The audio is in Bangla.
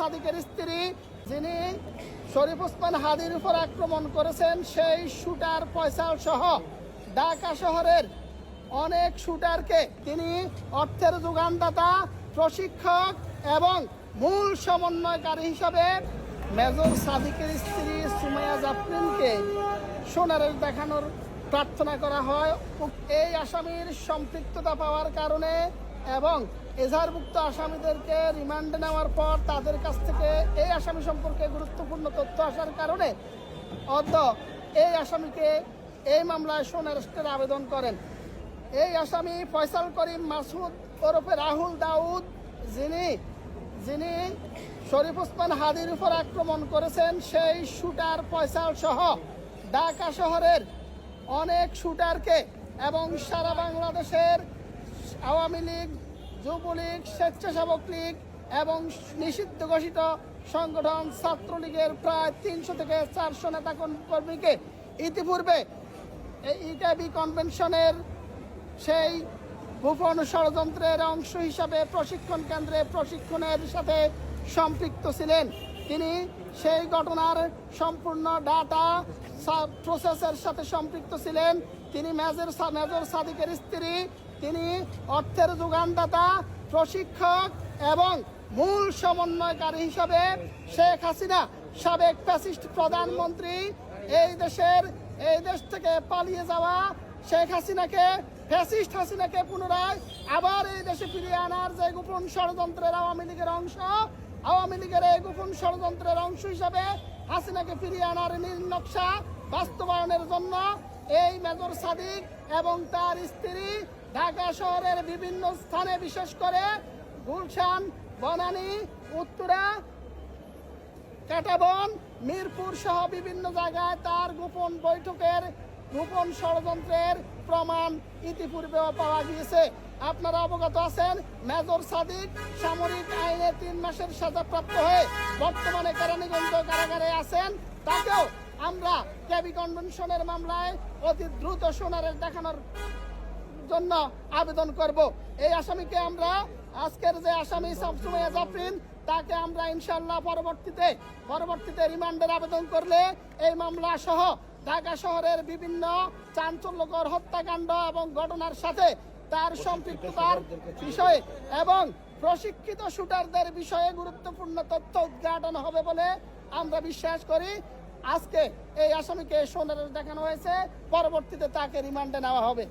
সাদিকের স্ত্রী, যিনি শরীফ ওসমান হাদির উপর আক্রমণ করেছেন, সেই শুটার ফয়সাল সহ ঢাকা শহরের অনেক শুটারকে তিনি অর্থের যোগানদাতা, প্রশিক্ষক এবং মূল সমন্বয়কারী হিসাবে মেজর সাদিকের স্ত্রী সুমাইয়া জাফরিনকে সোনারের দেখানোর প্রার্থনা করা হয়। এই আসামির সম্পৃক্ততা পাওয়ার কারণে এবং এজাহারভুক্ত আসামিদেরকে রিমান্ডে নেওয়ার পর তাদের কাছ থেকে এই আসামি সম্পর্কে গুরুত্বপূর্ণ তথ্য আসার কারণে এই আসামিকে এই মামলায় সোনারেস্টের আবেদন করেন। এই আসামি ফয়সাল করিম মাসুদ ওরফে রাহুল দাউদ, যিনি শরীফ ওসমান হাদির উপর আক্রমণ করেছেন, সেই শুটার ফয়সাল সহ ঢাকা শহরের অনেক শুটারকে এবং সারা বাংলাদেশের আওয়ামী লীগ, যুবলীগ, স্বেচ্ছাসেবক লীগ এবং নিষিদ্ধ ঘোষিত সংগঠন ছাত্রলীগের প্রায় 300 থেকে 400 নেতা কর্মীকে ইতিপূর্বে এই ইটাবি কনভেনশনের সেই গোপন ষড়যন্ত্রের অংশ হিসাবে প্রশিক্ষণ কেন্দ্রে প্রশিক্ষণের সাথে সম্পৃক্ত ছিলেন। তিনি সেই ঘটনার সম্পূর্ণ ডাটা প্রসেসের সাথে সম্পৃক্ত ছিলেন। তিনি মেজর সাদিকের স্ত্রী, তিনি অর্থের যোগানদাতা, প্রশিক্ষক এবং মূল সমন্বয়কারী হিসাবে শেখ হাসিনা, সাবেক ফ্যাসিস্ট প্রধানমন্ত্রী, এই দেশ থেকে পালিয়ে যাওয়া শেখ হাসিনাকে, ফ্যাসিস্ট হাসিনাকে পুনরায় আবার এই দেশে ফিরিয়ে আনার যে গোপন ষড়যন্ত্রের আওয়ামী লীগের এই গোপন ষড়যন্ত্রের অংশ হিসাবে হাসিনাকে ফিরিয়ে আনার নীল নকশা বাস্তবায়নের জন্য এই মেজর সাদিক এবং তার স্ত্রী ঢাকা শহরের বিভিন্ন স্থানে, বিশেষ করে গুলশান, বনানী, উত্তরা, কাঁটাবন, মিরপুর সহ বিভিন্ন জায়গায় তার গোপন বৈঠকের, গোপন ষড়যন্ত্রের প্রমাণ ইতিপূর্বেও পাওয়া গিয়েছে। আপনারা অবগত আছেন, মেজর সাদিক সামরিক আইনে 3 মাসের সাজাপ্রাপ্ত হয়ে বর্তমানে কেরানীগঞ্জ কারাগারে আছেন। তাকেও আমরা কেবি কনভেনশনের মামলায় অতি দ্রুত সোনারের দেখানোর জন্য আবেদন করব। এই আসামিকে আমরা, আজকের যে আসামি সুমাইয়া জাফরিন, তাকে আমরা ইনশাল্লাহ পরবর্তীতে রিমান্ডের আবেদন করলে এই মামলা সহ ঢাকা শহরের বিভিন্ন চাঞ্চল্যকর হত্যাকাণ্ড এবং ঘটনার সাথে তার সম্পৃক্ততার বিষয়ে এবং প্রশিক্ষিত শুটারদের বিষয়ে গুরুত্বপূর্ণ তথ্য উদ্ঘাটন হবে বলে আমরা বিশ্বাস করি। আজকে এই আসামিকে সোনারের দেখানো হয়েছে, পরবর্তীতে তাকে রিমান্ডে নেওয়া হবে।